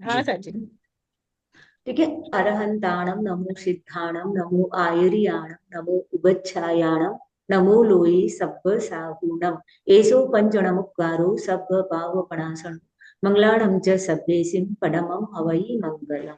हाँ जी। सचिन। ठीक है। अरहंताणम नमो सिद्धाणम नमो आयरियाणम नमो उगच्छायाणम नमो लोई सब्ब साहूणम एसो पंचणमुक्कारो सब्ब पावपणासण मंगलाणं च सब्बेसिं पडमं हवै मंगलम।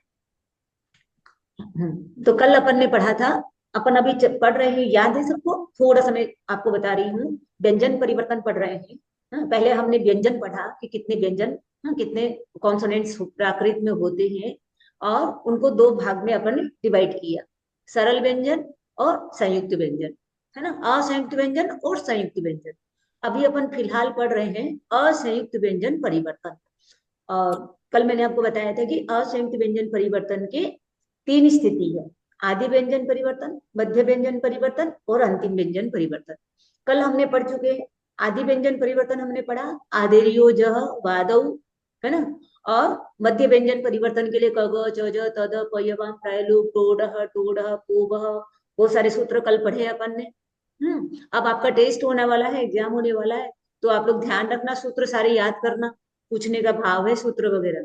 तो कल अपन ने पढ़ा था। अपन अभी पढ़ रहे हैं, याद है सबको? थोड़ा सा मैं आपको बता रही हूँ। व्यंजन परिवर्तन पढ़ रहे हैं। हाँ, पहले हमने व्यंजन पढ़ा कि कितने व्यंजन, हाँ, कितने कॉन्सोनेंट्स प्राकृत में होते हैं, और उनको दो भाग में अपन ने डिवाइड किया, सरल व्यंजन और संयुक्त व्यंजन, है ना, असंयुक्त व्यंजन और संयुक्त व्यंजन। अभी अपन फिलहाल पढ़ रहे हैं असंयुक्त व्यंजन परिवर्तन। और कल मैंने आपको बताया था कि असंयुक्त व्यंजन परिवर्तन के तीन स्थिति है: आदि व्यंजन परिवर्तन, मध्य व्यंजन परिवर्तन और अंतिम व्यंजन परिवर्तन। कल हमने पढ़ चुके हैं। आदि व्यंजन परिवर्तन हमने पढ़ा, आदिर्यो जह वादौ, है ना। और मध्य व्यंजन परिवर्तन के लिए कग च ज तद पयवाम प्रायलु टोडह टोडह पोवह, वो सारे सूत्र कल पढ़े अपन ने। अब आपका टेस्ट होने वाला है, एग्जाम होने वाला है, तो आप लोग ध्यान रखना, सूत्र सारे याद करना, पूछने का भाव है सूत्र वगैरह।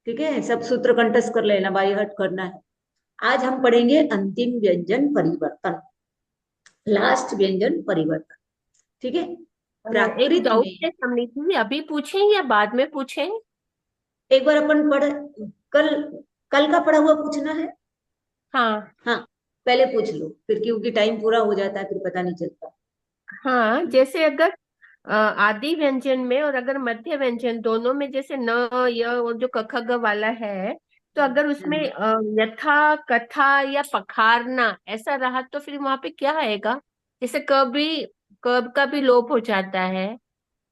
ठीक है, सब सूत्र कंठस्थ कर लेना, बाय हार्ट करना है। आज हम पढ़ेंगे अंतिम व्यंजन परिवर्तन, लास्ट व्यंजन परिवर्तन। ठीक है। एक प्राकृत डाउट में है समृद्धि, अभी पूछें या बाद में पूछें? एक बार अपन पढ़, कल कल का पढ़ा हुआ पूछना है। हाँ। हाँ, पहले पूछ लो फिर, क्योंकि टाइम पूरा हो जाता है फिर पता नहीं चलता। हाँ, जैसे अगर आदि व्यंजन में और अगर मध्य व्यंजन दोनों में, जैसे न, य और जो क ख ग वाला है, तो अगर उसमें हम्म यथा, कथा या पखारना ऐसा रहा तो फिर वहां पे क्या आएगा? जैसे क का भी लोप हो जाता है,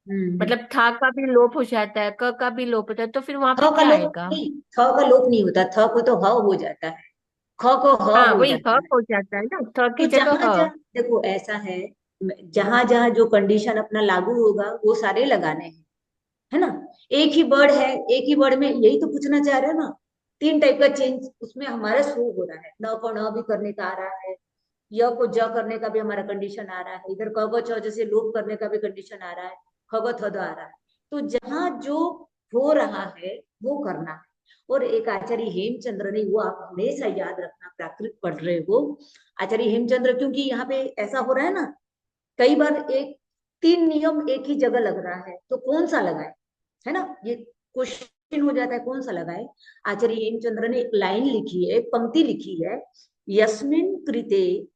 हम्म। मतलब था का भी लोप हो जाता है, क का भी लोप होता है, तो फिर वहां पे थ का क्या लोप आएगा? नहीं, थ का लोप नहीं होता, थ को तो ह हो जाता है, ख को ह हाँ, हो वही ह जाता है। हो जाता है ना, थ तो की जगह जहां ह। जहां देखो ऐसा है, जहां जहां जो कंडीशन अपना लागू होगा वो सारे लगाने हैं, है ना। एक ही वर्ड है, एक ही वर्ड में, यही तो पूछना चाह रहे हो ना। तीन टाइप का चेंज उसमें हमारा शो हो रहा है, न को न भी करने का आ रहा है, य को ज करने का भी हमारा कंडीशन आ रहा है, इधर क को छ जैसे लोप करने का भी कंडीशन आ रहा है, ख को थ द आ रहा है। तो जहां जो हो रहा है वो करना है। और एक आचार्य हेमचंद्र ने, वो आप हमेशा याद रखना, प्राकृत पढ़ रहे हो, आचार्य हेमचंद्र, क्योंकि यहाँ पे ऐसा हो रहा है ना, कई बार एक तीन नियम एक ही जगह लग रहा है, तो कौन सा लगाए, है ना, ये क्वेश्चन हो जाता है, कौन सा लगाए। आचार्य हेमचंद्र ने एक लाइन लिखी है, एक पंक्ति लिखी है: यस्मिन कृते,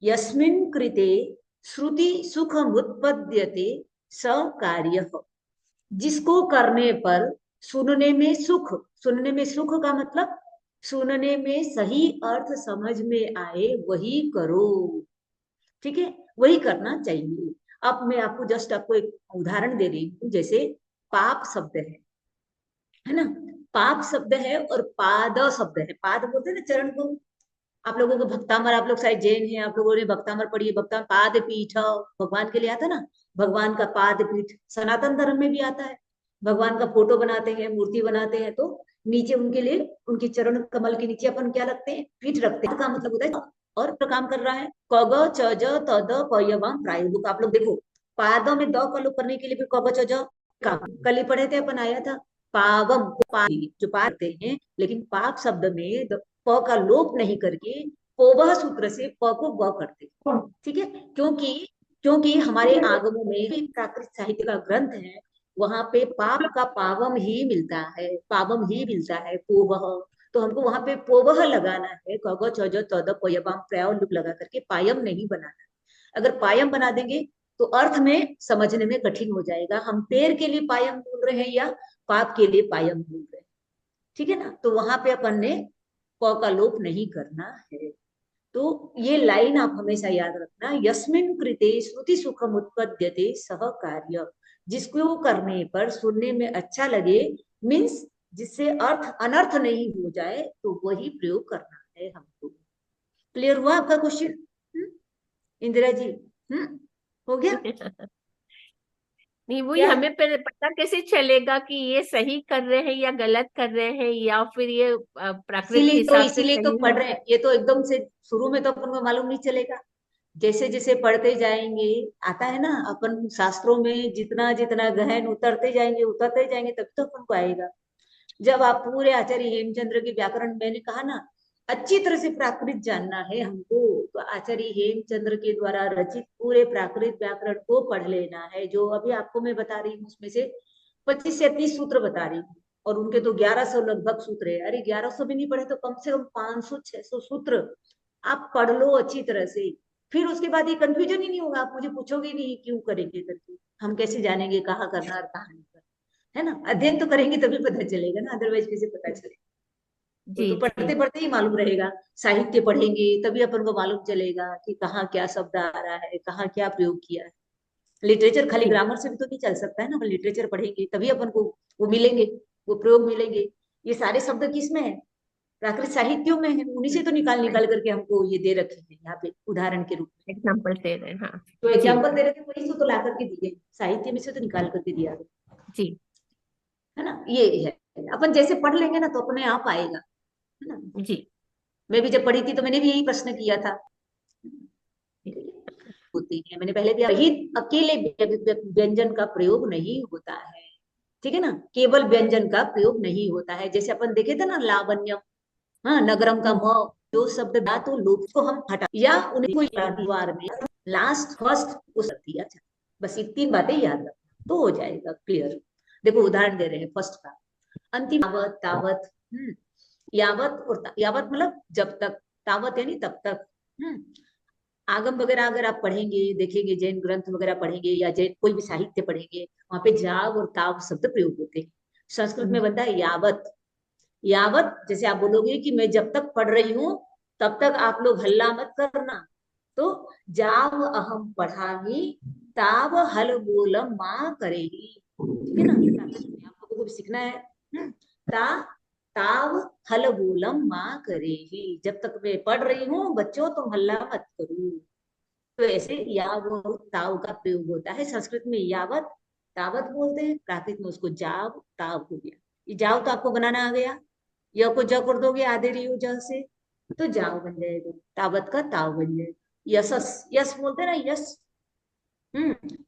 यस्मिन कृते श्रुति सुखमुत्पद्यते स कार्य, जिसको करने पर सुनने में सुख, सुनने में सुख का मतलब सुनने में सही अर्थ समझ में आए वही करो। ठीक है, वही करना चाहिए। अब मैं आपको जस्ट आपको एक उदाहरण दे रही हूँ, जैसे पाप शब्द है ना, पाप शब्द है और पाद शब्द है। पाद बोलते हैं ना चरण को। आप लोगों को भक्तामर, आप लोग शायद जैन हैं, आप लोगों ने भक्तामर पढ़ी है, भक्ता पाद पीठ भगवान के लिए आता ना, भगवान का पाद पीठ सनातन धर्म में भी आता है। भगवान का फोटो बनाते हैं, मूर्ति बनाते हैं, तो नीचे उनके लिए, उनके चरण कमल के नीचे अपन क्या रखते हैं? पीठ रखते हैं। का मतलब होता है और काम कर रहा है, कग च ज तद पयवम प्रायुक्त। आप लोग देखो, पादों में द का लोप करने के लिए भी कग च ज काम कल ही पढ़े थे अपन, आया था पावम को पा, जो पाते हैं, लेकिन पाप शब्द में प का लोप नहीं करके पोवह सूत्र से प को व करते हैं। ठीक है, क्योंकि क्योंकि हमारे आगमों में भी प्राकृत साहित्य का ग्रंथ है, वहां पे पाप का पावम ही मिलता है, पावम ही मिलता है, पोवह। तो हमको वहां पे पोवह लगाना है, कग छ ज तद पयवाम प्रयोग लुक लगा करके, पायम नहीं बनाना। अगर पायम बना देंगे तो अर्थ में समझने में कठिन हो जाएगा, हम पैर के लिए पायम बोल रहे हैं या पाप के लिए पायम बोल रहे हैं। ठीक है ना, तो वहां पे अपन ने प का लोप नहीं करना है। तो ये लाइन आप हमेशा याद रखना, यस्मिन कृते श्रुति सुखम उत्पद्यते सह कार्य, जिसको करने पर सुनने में अच्छा लगे, मीन्स जिससे अर्थ अनर्थ नहीं हो जाए, तो वही प्रयोग करना है हमको। क्लियर हुआ आपका क्वेश्चन? इंदिरा जी, हो गया नहीं, वही क्या? हमें पता कैसे चलेगा कि ये सही कर रहे हैं या गलत कर रहे हैं, या फिर ये प्राकृत के हिसाब से इसीलिए तो सही है? पढ़ रहे हैं, ये तो एकदम से शुरू में तो अपन को मालूम नहीं चलेगा। जैसे जैसे पढ़ते जाएंगे, आता है ना, अपन शास्त्रों में जितना जितना गहन उतरते जाएंगे तब तो अपन को आएगा। जब आप पूरे आचार्य हेमचंद्र के व्याकरण, मैंने कहा ना, अच्छी तरह से प्राकृत जानना है हमको, तो आचार्य हेमचंद्र के द्वारा रचित पूरे प्राकृत व्याकरण को पढ़ लेना है। जो अभी आपको मैं बता रही हूँ उसमें से 25 से 30 सूत्र बता रही हूँ, और उनके तो 1100 लगभग सूत्र है। अरे 1100 भी नहीं पढ़े तो कम से कम 500-600 सूत्र आप पढ़ लो अच्छी तरह से। फिर उसके बाद ये कंफ्यूजन ही नहीं होगा, आप मुझे पूछोगे नहीं क्यों करेंगे करके। हम कैसे जानेंगे कहाँ करना और कहाँ नहीं करना, है ना? अध्ययन तो करेंगे तभी पता चलेगा ना, अदरवाइज कैसे पता चलेगा? वो जी तो जी। पढ़ते पढ़ते ही मालूम रहेगा। साहित्य पढ़ेंगे तभी अपन को मालूम चलेगा कि कहाँ क्या शब्द आ रहा है, कहाँ क्या प्रयोग किया है। लिटरेचर खाली जी ग्रामर से भी तो नहीं चल सकता है ना, अपन लिटरेचर पढ़ेंगे तभी अपन को वो मिलेंगे, वो प्रयोग मिलेंगे। ये सारे शब्द किसमें है? प्राकृत साहित्यों में है, उन्हीं से तो निकाल निकाल करके हमको ये दे रखे हैं यहाँ पे उदाहरण के रूप में। एग्जाम्पल दे रहे हैं, हाँ। तो जी एग्जाम्पल दे रहे थे वही से तो ला करके दिए, साहित्य में से तो निकाल करके दिया गया, जी है ना? ये है, अपन जैसे पढ़ लेंगे ना तो अपने आप आएगा, है ना? जी मैं भी जब पढ़ी थी तो मैंने भी यही प्रश्न किया था। जी। होती है, मैंने पहले भी, रहित अकेले व्यंजन का प्रयोग नहीं होता है, ठीक है ना? केवल व्यंजन का प्रयोग नहीं होता है। जैसे अपन देखे थे ना लावण्यम, हाँ, नगरम का हम्म, म, जो शब्द धातु लोप को हम हटा या उन्हीं को दीवार में लास्ट फर्स्ट को सब दिया जाए। बस ये तीन बातें याद रखना तो हो जाएगा क्लियर। देखो उदाहरण दे रहे हैं फर्स्ट का, अंतिम यावत तावत। यावत और यावत मतलब जब तक, तावत यानी तब तक। आगम वगैरह अगर आप पढ़ेंगे देखेंगे, जैन ग्रंथ वगैरह पढ़ेंगे या जैन कोई भी साहित्य पढ़ेंगे, वहां पे जाव और ताव शब्द प्रयोग होते हैं। संस्कृत में बनता है यावत। यावत जैसे आप बोलोगे कि मैं जब तक पढ़ रही हूँ तब तक आप लोग हल्ला मत करना, तो जाव अहम पढ़ामी ताव हल बोलम माँ करेगी, ठीक है ना? आप लोगों को भी सीखना है। ता ताव हल बोलम माँ करेगी, जब तक मैं पढ़ रही हूँ बच्चों तुम हल्ला मत करो। तो ऐसे याव और ताव का प्रयोग होता है। संस्कृत में यावत तावत बोलते हैं, प्राकृत में उसको जाव ताव हो गया। ये जाव तो आपको बनाना आ गया, य को ज कर दोगे आधे रियो ज से तो जाव बन जाएगा, तावत का ताव बन जाएगा। यशस, यश बोलते हैं ना, यश।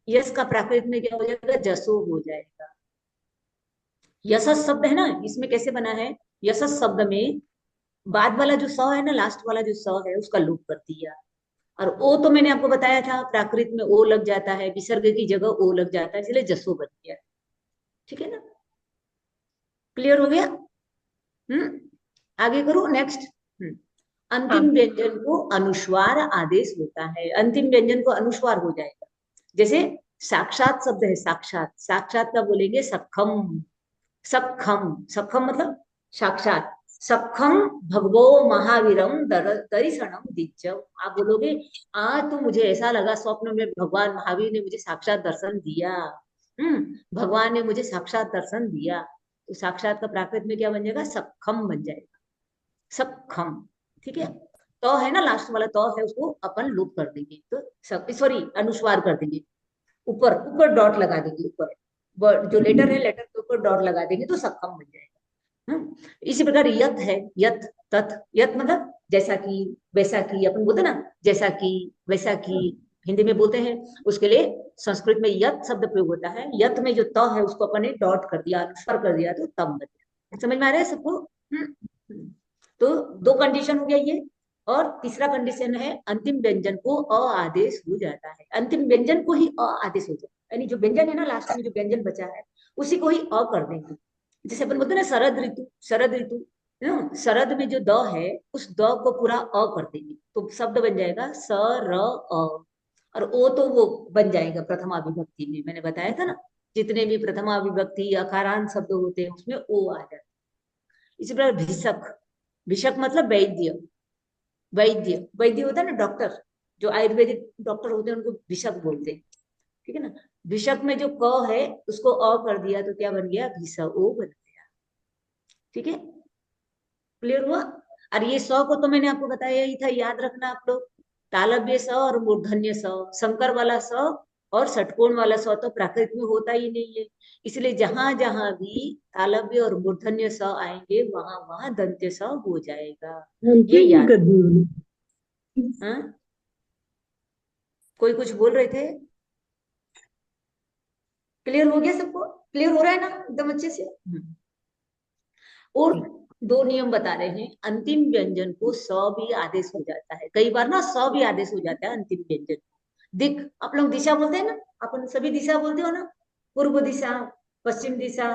यश का प्राकृत में क्या हो जाएगा? जसो हो जाएगा। यशस शब्द है ना, इसमें कैसे बना है? यशस शब्द में बाद वाला जो स है ना, लास्ट वाला जो स है उसका लोप कर दिया। और ओ तो मैंने आपको बताया था प्राकृत में ओ लग जाता है, विसर्ग की जगह ओ लग जाता है, इसलिए जसो बन गया। ठीक है ना? क्लियर हो गया? हम्म आगे करो नेक्स्ट। अंतिम हाँ व्यंजन को अनुस्वार आदेश होता है। अंतिम व्यंजन को अनुस्वार हो जाएगा। जैसे साक्षात शब्द है, साक्षात, साक्षात का बोलेंगे सक्षम। सक्षम, सक्षम मतलब साक्षात। सक्षम भगवो महावीरम दर्शनम दिज्जव। आप बोलोगे आज तो मुझे ऐसा लगा स्वप्न में भगवान महावीर ने मुझे साक्षात दर्शन दिया। भगवान ने मुझे साक्षात दर्शन दिया, तो साक्षात का प्राकृत में क्या बन जाएगा? सक्षम बन जाएगा, सक्षम। ठीक है? तो है ना लास्ट वाला तो है, उसको अपन लूप कर देंगे तो सॉरी अनुस्वार कर देंगे। ऊपर ऊपर डॉट लगा देंगे, ऊपर जो लेटर है लेटर के ऊपर डॉट लगा देंगे तो सक्षम बन जाएगा। इसी प्रकार यत है, यत तथ। यत मतलब जैसा कि, वैसा कि, अपन बोलते ना जैसा कि वैसा कि, हिंदी में बोलते हैं। उसके लिए संस्कृत में यत शब्द प्रयोग होता है। यत में जो त है उसको अपन ने डॉट कर दिया, अनुस्वार कर दिया तो तम बन गया। समझ में आ रहा है सबको? हम्म। तो दो कंडीशन हो गया ये। और तीसरा कंडीशन है अंतिम व्यंजन को अ आदेश हो जाता है। अंतिम व्यंजन को ही अ आदेश हो जाता है, यानी जो व्यंजन है ना लास्ट में जो व्यंजन बचा है उसी को ही अ कर देंगे। जैसे अपन बोलते हैं ना शरद ऋतु, शरद ऋतु, शरद में जो द है उस द को पूरा अ कर देंगे तो शब्द बन जाएगा स र अ। और ओ तो वो बन जाएगा प्रथमा विभक्ति में, मैंने बताया था ना, जितने भी प्रथमा विभक्ति अकारांत शब्द होते हैं उसमें ओ आ जाता है। इसी प्रकार भिषक, भिषक मतलब वैद्य। वैद्य, वैद्य होता है ना डॉक्टर, जो आयुर्वेदिक डॉक्टर होते हैं उनको भिषक बोलते हैं। ठीक है ना? भिषक में जो क है उसको अ कर दिया तो क्या बन गया? भिष ओ बन गया। ठीक है? क्लियर हुआ? और ये स को तो मैंने आपको बताया ही था, याद रखना आप लोग। तालव्य स और मूर्धन्य स, संकर वाला स और षटकोण वाला स तो प्राकृत में होता ही नहीं है। इसलिए जहां जहां भी तालव्य और मूर्धन्य स आएंगे वहां वहां दंत्य स हो जाएगा। ये अंतिम याद। गद्य। हाँ, कोई कुछ बोल रहे थे? क्लियर हो गया सबको? क्लियर हो रहा है ना एकदम अच्छे से? और दो नियम बता रहे हैं, अंतिम व्यंजन को स भी आदेश हो जाता है, कई बार ना स भी आदेश हो जाता है अंतिम व्यंजन। दिक, आप लोग दिशा बोलते हैं ना, अपन सभी दिशा बोलते हो ना, पूर्व दिशा, पश्चिम दिशा,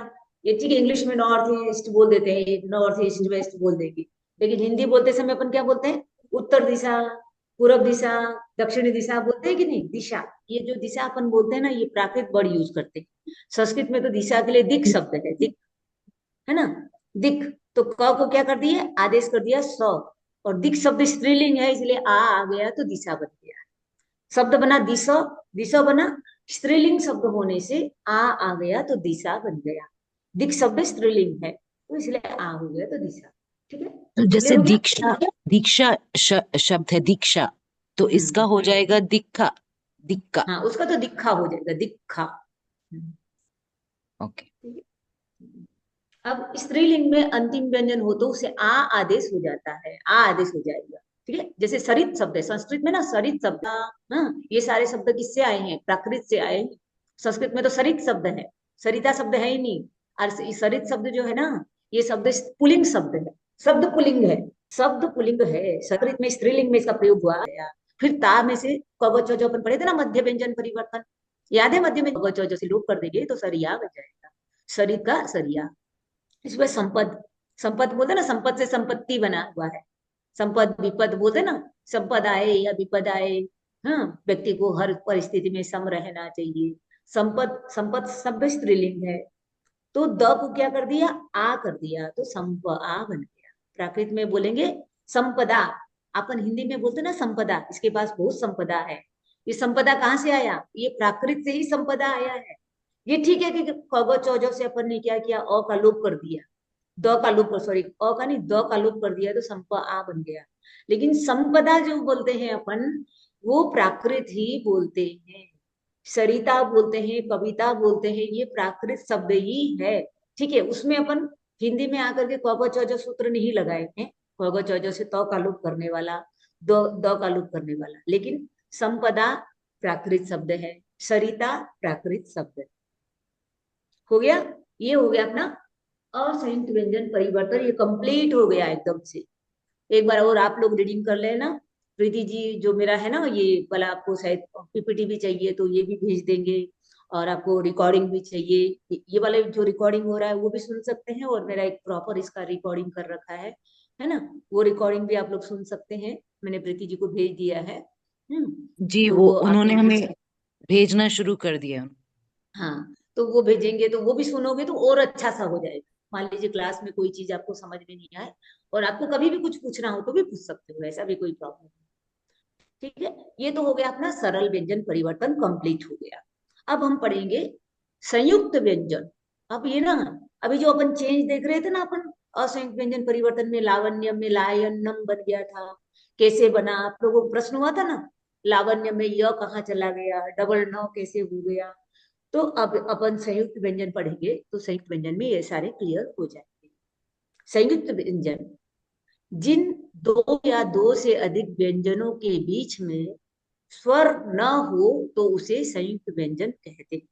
ये ठीक है, इंग्लिश में नॉर्थ ईस्ट बोल देते हैं, नॉर्थ ईस्ट वेस्ट बोल देंगे, लेकिन हिंदी बोलते समय अपन क्या बोलते हैं, उत्तर दिशा, पूर्व दिशा, दक्षिणी दिशा बोलते हैं कि नहीं, दिशा। ये जो दिशा अपन बोलते हैं ना, ये प्राकृत वर्ड यूज करते हैं। संस्कृत में तो दिशा के लिए दिक शब्द है, दिक, है ना, दिक। तो क को क्या कर दिया, आदेश कर दिया स, और दिक शब्द स्त्रीलिंग है, इसलिए आ गया तो दिशा बन गया, शब्द बना दिशा, दिशा बना, स्त्रीलिंग शब्द होने से आ गया तो दिशा बन गया, दिक शब्द स्त्रीलिंग है तो इसलिए आ हो गया तो दिशा। ठीक है, तो क्लियर जैसे हो गया। दीक्षा, दीक्षा शब्द है दीक्षा, तो इसका हम्म, हो जाएगा दिक्खा, दिक्का। हाँ, उसका तो दिखा हो जाएगा, दिखा। ओके। ठीक है। अब स्त्रीलिंग में अंतिम व्यंजन हो तो उसे आ आदेश हो जाता है, आ आदेश हो जाएगा। ठीक है, जैसे सरित शब्द है, संस्कृत में ना सरित शब्द, हाँ, ये सारे शब्द किससे आए हैं, प्राकृत से आए हैं। संस्कृत में तो सरित शब्द है, सरिता शब्द है ही नहीं। और सरित शब्द जो है ना, ये शब्द पुलिंग शब्द है, शब्द पुलिंग है, शब्द पुलिंग है, संस्कृत में स्त्रीलिंग में इसका प्रयोग हुआ है। फिर ता में से कवच जो अपन पढ़े थे ना, मध्य व्यंजन परिवर्तन, याद है, मध्य में कवच जैसे लोग कर देंगे तो सरिया बन जाएगा, सरित का सरिया। इसमें संपद, संपद बोलते ना, संपद से संपत्ति बना हुआ है, संपद विपद बोलते ना, संपद आए या विपद आए, हाँ, व्यक्ति को हर परिस्थिति में सम रहना चाहिए। संपद, संपद शब्द स्त्रीलिंग है, तो द को क्या कर दिया, आ कर दिया तो संप आ बन गया। प्राकृत में बोलेंगे संपदा, अपन हिंदी में बोलते ना संपदा, इसके पास बहुत संपदा है। ये संपदा कहाँ से आया, ये प्राकृत से ही संपदा आया है। ये ठीक है कि क च से अपन ने क्या किया, अ का लोप कर दिया, द का लोप, सॉरी अ का नहीं, द का लोप कर दिया तो संप आ बन गया। लेकिन संपदा जो बोलते हैं अपन, वो प्राकृत ही बोलते हैं, सरिता बोलते हैं, कविता बोलते हैं, ये प्राकृत शब्द ही है। ठीक है, उसमें अपन हिंदी में आकर के क च सूत्र नहीं लगाए हैं, क च से त का लोप करने वाला, द का लोप करने वाला, लेकिन संपदा प्राकृत शब्द है, सरिता प्राकृत शब्द है। हो गया, ये हो गया अपना असंयुक्त व्यंजन परिवर्तन, ये कंप्लीट हो गया एकदम से। एक बार और आप लोग रीडिंग कर लेना। प्रीति जी, जो मेरा है ना ये वाला, आपको शायद पीपीटी भी चाहिए तो ये भी भेज देंगे, और आपको रिकॉर्डिंग भी चाहिए, ये वाले जो रिकॉर्डिंग हो रहा है वो भी सुन सकते हैं, और मेरा एक प्रॉपर इसका रिकॉर्डिंग कर रखा है ना, वो रिकॉर्डिंग भी आप लोग सुन सकते हैं, मैंने प्रीति जी को भेज दिया है। जी, तो वो वो आप उन्होंने लोग, हमें भेजना शुरू कर दिया। हाँ, तो वो भेजेंगे तो वो भी सुनोगे तो और अच्छा सा हो जाएगा। मान लीजिए क्लास में कोई चीज आपको समझ में नहीं आए, और आपको कभी भी कुछ पूछना हो तो भी पूछ सकते हो, ऐसा भी कोई प्रॉब्लम नहीं। ठीक है, ये तो हो गया अपना सरल व्यंजन परिवर्तन, कंप्लीट हो गया। अब हम पढ़ेंगे संयुक्त व्यंजन। अब ये ना, अभी जो अपन चेंज देख रहे थे ना अपन, असंयुक्त व्यंजन परिवर्तन में लावण्य में लायन्नम बन गया था, कैसे बना, आप लोगों को प्रश्न हुआ था ना, लावण्य में य कहाँ चला गया, डबल न कैसे हो गया। तो अब अपन संयुक्त व्यंजन पढ़ेंगे तो संयुक्त व्यंजन में ये सारे क्लियर हो जाएंगे। संयुक्त व्यंजन, जिन दो या दो से अधिक व्यंजनों के बीच में स्वर न हो तो उसे संयुक्त व्यंजन कहते हैं।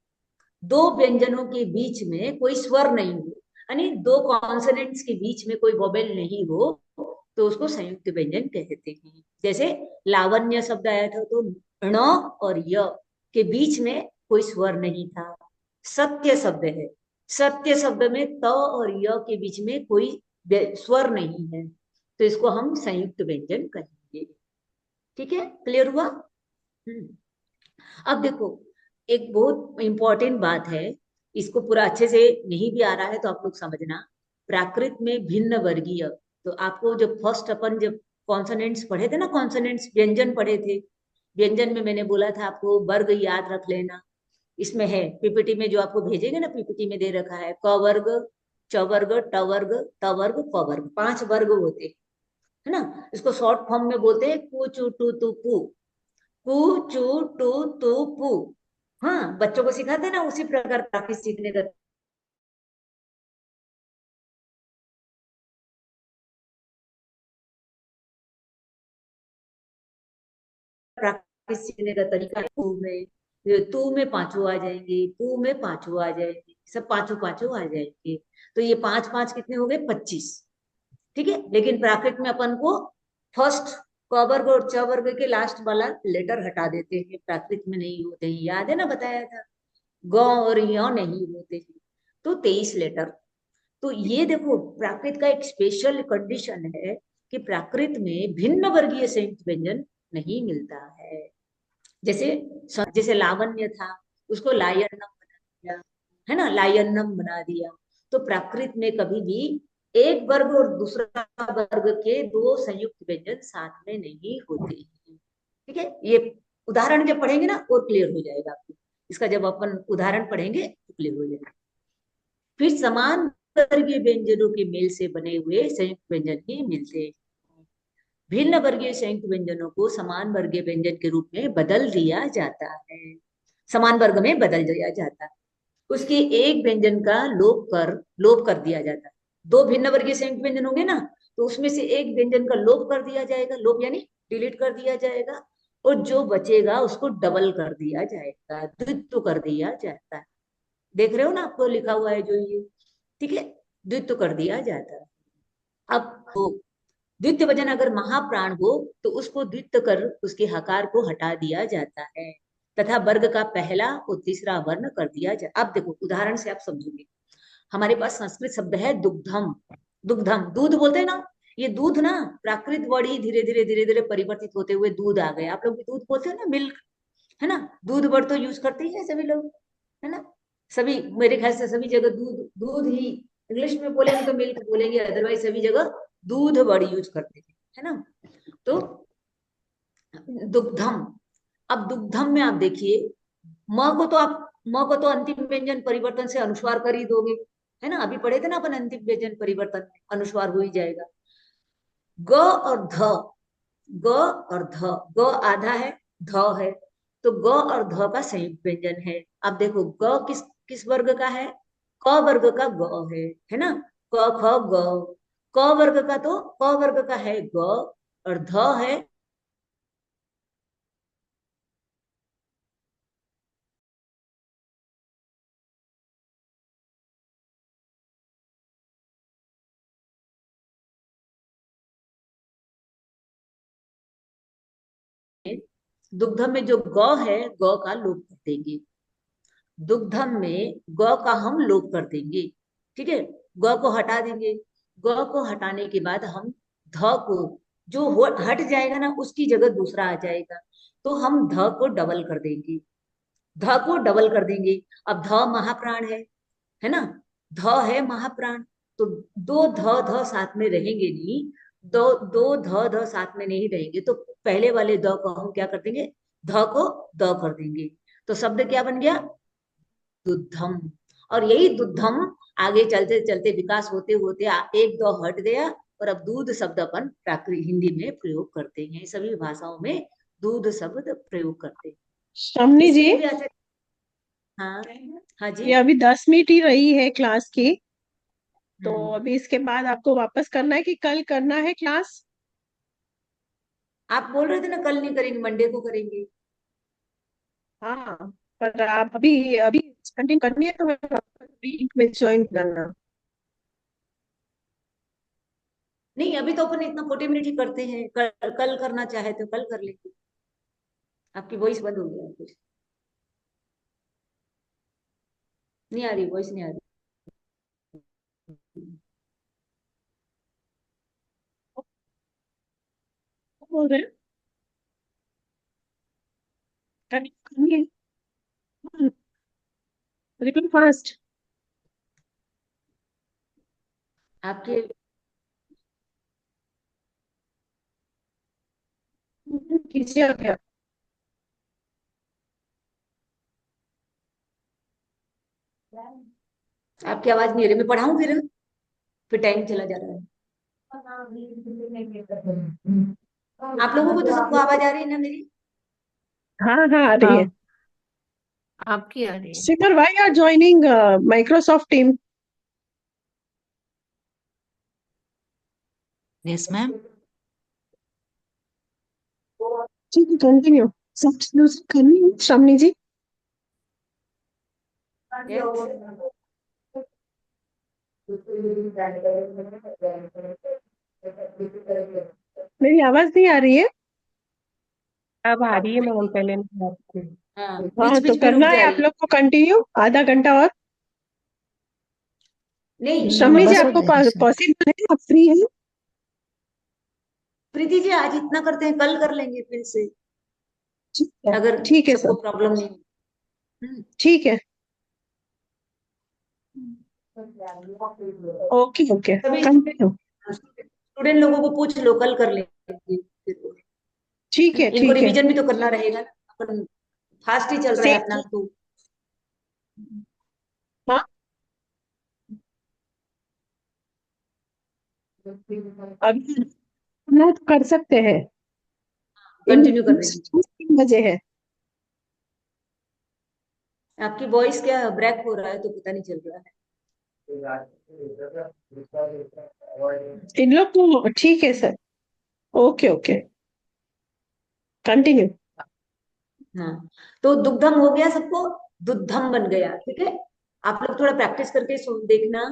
दो व्यंजनों के बीच में कोई स्वर नहीं हो, यानी दो कॉन्सोनेंट्स के बीच में कोई वोवेल नहीं हो, तो उसको संयुक्त व्यंजन कहते हैं। जैसे लावण्य शब्द आया था तो ण और य के बीच में कोई स्वर नहीं था। सत्य शब्द है, सत्य शब्द में त और य के बीच में कोई स्वर नहीं है, तो इसको हम संयुक्त व्यंजन कहेंगे। ठीक है, क्लियर हुआ। अब देखो, एक बहुत इंपॉर्टेंट बात है, इसको पूरा अच्छे से नहीं भी आ रहा है तो आप लोग समझना। प्राकृत में भिन्न वर्गीय, तो आपको जब फर्स्ट अपन जब कॉन्सोनेंट्स पढ़े थे ना, कॉन्सोनेंट्स व्यंजन पढ़े थे, व्यंजन में मैंने बोला था आपको वर्ग याद रख लेना। इसमें है पीपीटी में, जो आपको भेजेंगे ना, पीपीटी में दे रखा है क वर्ग, च वर्ग, ट वर्ग, त वर्ग, प वर्ग, 5 वर्ग होते है ना। इसको शॉर्ट फॉर्म में बोलते हैं कु चू टू तू पू, कु चू टू तू पू। हाँ, बच्चों को सिखाते हैं ना, उसी प्रकार प्राकृत सीखने का, प्राकृत सीखने का तरीका है। तू में पांचों आ जाएंगे, पू में पांचों आ जाएंगे, सब पांचों पांचों आ जाएंगे। तो ये पांच पांच कितने हो गए, 25। ठीक है, लेकिन प्राकृत में अपन को फर्स्ट क वर्ग और च वर्ग के लास्ट वाला लेटर हटा देते हैं, प्राकृत में नहीं होते हैं, याद है ना, बताया था। ग और य नहीं होते हैं। तो 23 लेटर। तो ये देखो, प्राकृत का एक स्पेशल कंडीशन है कि प्राकृत में भिन्न वर्गीय संयुक्त व्यंजन नहीं मिलता है। जैसे जैसे लावण्य था, उसको लायन्नम बना दिया, है ना, लायन्नम बना दिया। तो प्राकृत में कभी भी एक वर्ग और दूसरा वर्ग के दो संयुक्त व्यंजन साथ में नहीं होते हैं। ठीक है, ये उदाहरण जब पढ़ेंगे ना और क्लियर हो जाएगा आपको। इसका जब अपन उदाहरण पढ़ेंगे तो क्लियर हो जाएगा। फिर समान वर्गीय व्यंजनों के मेल से बने हुए संयुक्त व्यंजन ही मिलते हैं। भिन्न वर्गीय संयुक्त व्यंजनों को समान वर्गीय व्यंजन के रूप में बदल दिया जाता है, समान वर्ग में बदल दिया जाता है। उसके एक व्यंजन का लोप कर दिया जाता है। दो भिन्न वर्गीय संयुक्त व्यंजन होंगे ना, तो उसमें से एक व्यंजन का लोप कर दिया जाएगा, लोप यानी डिलीट कर दिया जाएगा, और जो बचेगा उसको डबल कर दिया जाएगा, द्वित्व कर दिया जाता है। देख रहे हो ना, आपको लिखा हुआ है जो ये, ठीक है, द्वित्व कर दिया जाता है। अब द्वितीय वचन अगर महाप्राण हो तो उसको द्वित्व कर उसके हकार को हटा दिया जाता है, तथा वर्ग का पहला और तीसरा वर्ण कर दिया जाए। अब देखो उदाहरण से आप समझोगे। हमारे पास संस्कृत शब्द है दुग्धम। दुग्धम दूध बोलते हैं ना, ये दूध ना प्राकृत वर्ड ही धीरे धीरे धीरे धीरे परिवर्तित होते हुए दूध आ गए। आप लोग भी दूध बोलते हो ना, मिल्क, है ना, दूध वर्ड तो यूज करते ही है सभी लोग, है ना। सभी, मेरे ख्याल से सभी जगह दूध दूध ही, इंग्लिश में बोलेंगे तो मिल्क बोलेंगे, अदरवाइज सभी जगह दूध वर्ड यूज करते हैं, है ना। तो दुग्धम, अब दुग्धम में आप देखिए, म को तो अंतिम व्यंजन परिवर्तन से अनुस्वार कर ही दोगे, है ना। अभी पढ़े थे ना अपन, अंतिम व्यंजन परिवर्तन अनुस्वार हो ही जाएगा। ग और ध, ग और ध, ग आधा है, ध है, तो ग और ध का संयुक्त व्यंजन है। अब देखो ग किस किस वर्ग का है, क वर्ग का ग है ना। क ख ग, क वर्ग का तो क वर्ग का है ग, और ध है दुग्धम में जो ग है, ग का लोप कर देंगे। दुग्धम में ग का हम लोप कर देंगे, ठीक है, ग को हटा देंगे। ग को हटाने के बाद हम ध को, जो हट जाएगा ना उसकी जगह दूसरा आ जाएगा, तो हम ध को डबल कर देंगे, ध को डबल कर देंगे। अब ध महाप्राण है ना, ध है महाप्राण, तो दो ध ध साथ में रहेंगे नहीं, दो दो ध ध साथ में नहीं रहेंगे, तो पहले वाले द को हम क्या कर देंगे, ध को द कर देंगे। तो शब्द क्या बन गया, दुद्धम। और यही दुद्धम आगे चलते चलते विकास होते होते एक दो हट गया, और अब दूध शब्द अपन प्राकृत हिंदी में प्रयोग करते हैं, सभी भाषाओं में दूध शब्द प्रयोग करते हैं। श्रावणी इसके जी, लिए भी अच्छा, हाँ, हाँ जी। ये अभी 10 मिनट ही रही है क्लास की, तो हम्म, अभी इसके बाद आपको वापस करना है कि कल करना है क्लास? आप बोल रहे थे ना कल नहीं करेंगे, मंडे को करेंगे। हाँ, पर आप अभी अभी कंटिन्यू करनी है तो वीक में ज्वाइन करना। नहीं, अभी तो अपन इतना 40 मिनट ही करते हैं, कल करना चाहे तो कल कर लेंगे। आपकी वॉइस बंद हो गया कुछ, नहीं आ रही वॉइस, नहीं आ रही। क्या बोल रहे हैं? करनी है, रिपीट फास्ट। आपके कीजिए आप क्या? आपकी आवाज नहीं आ रही, मैं पढ़ाऊं फिर टाइम चला जा रहा है। आप लोगों को तो सबको आवाज आ रही है ना मेरी। हाँ हाँ, आ रही है। हाँ, आपकी आ रही है। Simar, why are joining Microsoft team? Yes, ma'am. ठीक है, कंटिन्यू। सब करनी है श्रावणी जी। Yes. मेरी आवाज नहीं आ रही है? अब आ रही है मैम, पहले नहीं आ रही थी। हाँ, हाँ, बीच तो बीच में रुक करना है आप जाएगी। लोग को कंटिन्यू आधा घंटा और। नहीं, शम्मी जी, बस हो आपको जाएगा सर। पॉसिबल है? आप फ्री हैं? प्रीति जी आज इतना करते हैं, कल कर लेंगे फिर से, ठीक है, अगर ठीक है सबको सर, प्रॉब्लम नहीं। ठीक है, ओके ओके, सभी कंटिन्यू। स्टूडेंट लोगों को पूछ लो, कल कर लेंगे फिर। ठीक है, इनको ठीक है। रिवीजन भी तो करना रहेगा ना, अपन फास्ट ही चल रहा है अपना सेम। तो। हाँ, अभी करना है तो कर सकते हैं। इन कंटिन्यू कर देंगे। 3 बजे है। आपकी वॉइस क्या ब्रेक हो रहा है तो पता नहीं चल रहा है। इन लोग को ठीक है सर, ओके ओके, कंटिन्यू। हाँ, तो दुग्धम हो गया सबको, दुग्धम बन गया, ठीक है। आप लोग थोड़ा प्रैक्टिस करके सुन देखना।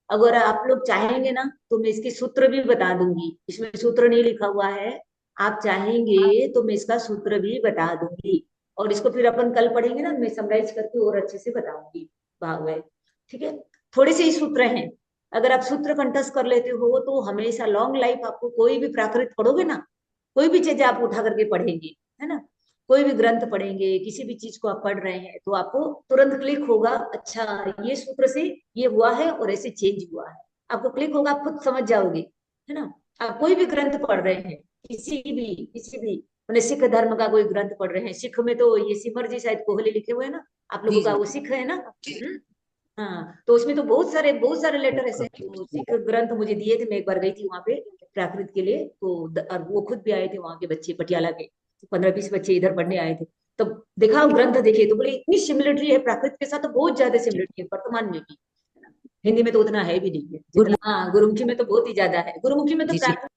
अगर आप लोग चाहेंगे ना तो मैं इसके सूत्र भी बता दूंगी, इसमें सूत्र नहीं लिखा हुआ है। आप चाहेंगे तो मैं इसका सूत्र भी बता दूंगी, और इसको फिर अपन कल पढ़ेंगे ना, मैं समराइज करके और अच्छे से बताऊंगी भाग में, ठीक है। थोड़े से ही सूत्र हैं, अगर आप सूत्र कंठस्थ कर लेते हो तो हमेशा लॉन्ग लाइफ, आपको कोई भी प्राकृत पढ़ोगे ना, कोई भी चीज आप उठा करके पढ़ेंगे, है ना, कोई भी ग्रंथ पढ़ेंगे, किसी भी चीज को आप पढ़ रहे हैं तो आपको तुरंत क्लिक होगा, अच्छा ये सूत्र से ये हुआ है और ऐसे चेंज हुआ है, आपको क्लिक होगा, आप खुद समझ जाओगे, है ना। आप कोई भी ग्रंथ पढ़ रहे हैं, किसी भी मैंने सिख धर्म का कोई ग्रंथ पढ़ रहे हैं, सिख में तो ये सिमर जी शायद कोहली लिखे हुए हैं ना, आप लोगों जी का जी। वो सिख है ना। हाँ, तो उसमें तो बहुत सारे लेटर ऐसे हैं, तो सिख ग्रंथ मुझे दिए थे, मैं एक बार गई थी वहां पे प्राकृत के लिए, तो और वो खुद भी आए थे वहां के बच्चे पटियाला के, 15-20 बच्चे इधर पढ़ने आए थे। तब देखा वो ग्रंथ देखे तो बोले इतनी सिमिलरिटी है प्राकृत के साथ, तो बहुत ज्यादा सिमिलरिटी है वर्तमान में भी। हिंदी में तो उतना है भी नहीं है गुड जितना, हाँ गुरुमुखी में तो बहुत ही ज्यादा है, गुरुमुखी में तो जी जी। प्राकृत।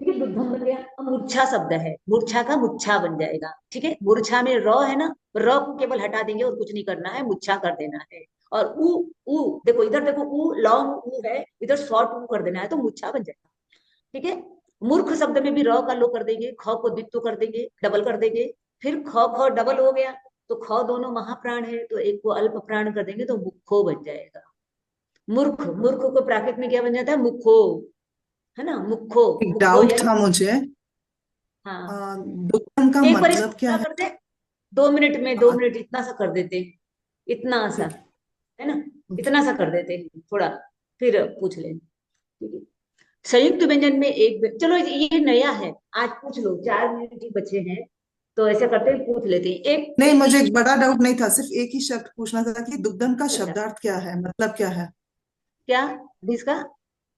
ठीक है, दुग्धम बन गया, अब मूर्छा शब्द है, मूर्छा का मुच्छा बन जाएगा, ठीक है। मूर्छा में र है ना, र को केवल हटा देंगे और कुछ नहीं करना है, मुच्छा कर देना है। और ऊ देखो इधर, देखो ऊ लॉन्ग ऊ है, इधर शॉर्ट ऊ कर देना है, तो मुच्छा बन जाएगा, ठीक है। मूर्ख शब्द में भी र का लो कर देंगे, ख को द्वित्व कर देंगे, डबल कर देंगे, फिर ख ख डबल हो गया, तो ख दोनों महाप्राण है तो एक को अल्प प्राण कर देंगे तो मुखो बन जाएगा। मूर्ख, मूर्ख को प्राकृत में क्या बन जाता है, मुखो, है ना, मुखो। एक मुखो डाउट यानी, था मुझे। हाँ, दुक्कम का एक बार इसको मतलब क्या पूरा है? कर दे, 2 मिनट में, दो अ, मिनट इतना सा कर देते हैं, इतना सा, ठीक है। है ना, ओके। इतना सा कर देते हैं थोड़ा, फिर पूछ लेना, ठीक है। संयुक्त व्यंजन में चलो ये नया है, आज पूछ लो, 4 मिनट ही बचे हैं, तो ऐसा करते हैं पूछ लेते हैं, एक नहीं, एक मुझे ही। एक बड़ा डाउट नहीं था, सिर्फ एक ही शब्द पूछना था कि दुग्धम का अच्छा, शब्दार्थ क्या है, मतलब क्या है? क्या इसका,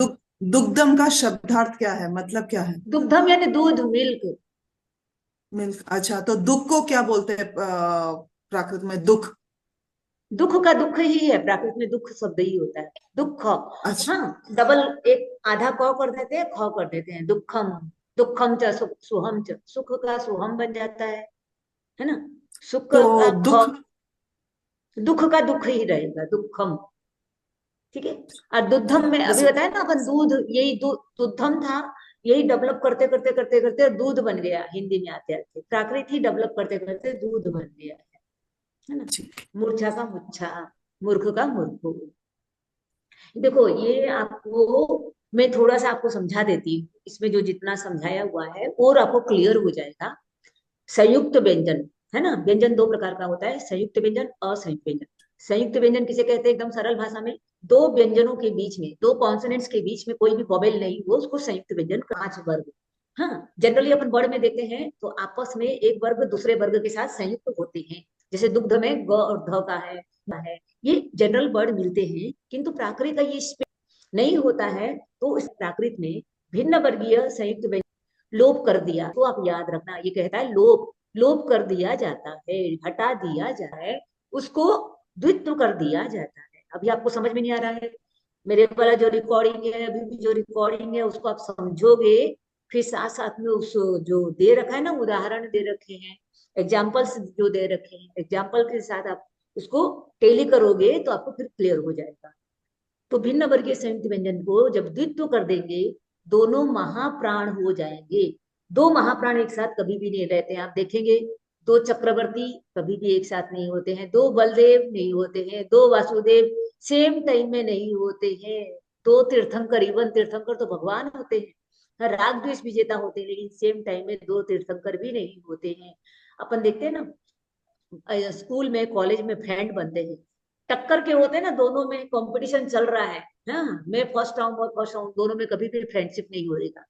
दुग दुग्धम का शब्दार्थ क्या है, मतलब क्या है? दुग्धम यानी दूध, मिल्क। मिल्क, अच्छा, तो दुख को क्या बोलते हैं प्राकृत में? दुख। दुख का दुख ही है, प्राकृत में दुख शब्द ही होता है, दुख। अच्छा। हाँ, डबल, एक आधा क कर देते हैं, ख कर देते हैं, दुखम, दुखम च सुहम च, सुख का सुहम बन जाता है ना, सुख तो का ख, दुख। दुख का दुख ही रहेगा, दुखम, ठीक है। और दुद्धम ठीक, में अभी जैसे। बताया ना अपन, दूध, यही दुद्धम था, यही डेवलप करते करते करते करते दूध बन गया, हिंदी में आते आते प्राकृत ही डेवलप करते करते दूध बन गया, है ना। ठीक। मूर्छा का मुच्छा, मूर्ख का मूर्खो। देखो ये आपको मैं थोड़ा सा आपको समझा देती हूँ, इसमें जो जितना समझाया हुआ है और आपको क्लियर हो जाएगा। संयुक्त व्यंजन, है ना, व्यंजन 2 प्रकार का होता है, संयुक्त व्यंजन, असंयुक्त व्यंजन। संयुक्त व्यंजन किसे कहते हैं, एकदम सरल भाषा में, दो व्यंजनों के बीच में, दो कॉन्सोनेंट्स के बीच में कोई भी वोवेल नहीं हो, उसको संयुक्त व्यंजन, 5 वर्ग। हाँ, जनरली अपन वर्ड में देखते हैं तो आपस में एक वर्ग दूसरे वर्ग के साथ संयुक्त होते हैं, जैसे दुग्ध में ग और ध का है, ये जनरल वर्ड मिलते हैं, किंतु प्राकृत का ये नहीं होता है, तो इस प्राकृत में भिन्न वर्गीय संयुक्त व्यंजन लोप कर दिया, तो आप याद रखना, ये कहता है लोप, लोप कर दिया जाता है, हटा दिया जाता है, उसको द्वित्व कर दिया जाता है। अभी आपको समझ में नहीं आ रहा है, मेरे वाला जो रिकॉर्डिंग है, अभी भी जो रिकॉर्डिंग है उसको आप समझोगे, फिर साथ साथ में उस जो दे रखा है ना, उदाहरण दे रखे हैं, एग्जाम्पल्स जो दे रखे हैं, एग्जाम्पल के साथ आप उसको टेली करोगे तो आपको फिर क्लियर हो जाएगा। तो भिन्न वर्गीय संयुक्त व्यंजन को जब द्वित्व कर देंगे, दोनों महाप्राण हो जाएंगे। दो महाप्राण एक साथ कभी भी नहीं रहते हैं, आप देखेंगे। दो चक्रवर्ती कभी भी एक साथ नहीं होते हैं, दो बलदेव नहीं होते हैं, दो वासुदेव सेम टाइम में नहीं होते हैं, दो तीर्थंकर, इवन तीर्थंकर तो भगवान होते हैं, राग द्वेष विजेता होते हैं, लेकिन सेम टाइम में दो तीर्थंकर भी नहीं होते हैं। अपन देखते हैं ना, स्कूल में कॉलेज में फ्रेंड बनते हैं, टक्कर के होते हैं ना, दोनों में कंपटीशन चल रहा है, हाँ मैं फर्स्ट आऊं और फर्स्ट आऊं, दोनों में कभी भी फ्रेंडशिप नहीं होएगा।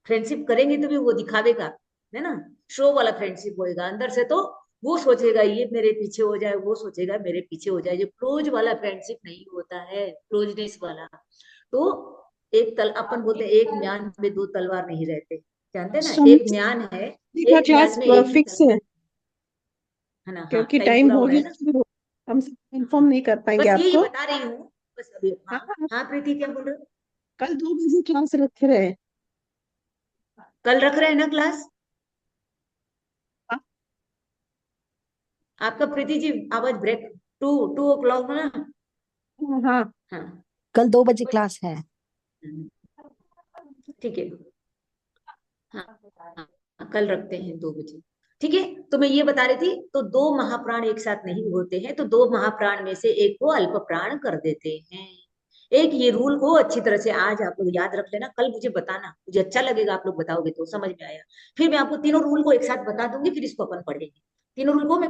फ्रेंडशिप करेंगे तो भी वो दिखावेगा, है ना, शो वाला फ्रेंडशिप होएगा। अंदर से तो वो सोचेगा ये मेरे पीछे हो जाए, वो सोचेगा मेरे पीछे हो जाए। जो क्लोज वाला फ्रेंडशिप नहीं होता है, क्लोजनेस वाला। तो अपन बोलते हैं एक म्यान में दो तलवार नहीं रहते, जानते हैं ना, एक सुमित म्यान है, का एक क्लास म्यान में एक ही फिक्स है, तलवार है ना। हाँ क्योंकि टाइम टाइम पूरा हो हो रहा है गया, ना। फिर हम इन्फॉर्म हाँ नहीं कर पाएंगे बस यही आपको। बता रही हूँ, बस अभी। हाँ हाँ हाँ, हाँ प्रीति क्या बोल रहे हो? कल 2 बजे क्लास रख रहे हैं। कल रख रहे हैं ना क्लास? हाँ आपका प्रीति जी आवाज ब्रेक, 2 o'clock ना। हाँ, हाँ कल 2 बजे क्लास है। ठीक है। हाँ हाँ, कल रखते हैं 2 बजे। ठीक है, तो मैं ये बता रही थी, तो दो महाप्राण एक साथ नहीं होते हैं, तो दो महाप्राण में से एक को अल्प प्राण कर देते हैं। एक ये रूल को अच्छी तरह से आज आप लोग याद रख लेना, कल मुझे बताना, मुझे अच्छा लगेगा आप लोग बताओगे तो समझ में आया। फिर मैं आपको तीनों रूल को एक साथ बता दूंगी, फिर इसको अपन पढ़ेंगे। तीनों रूल को मैं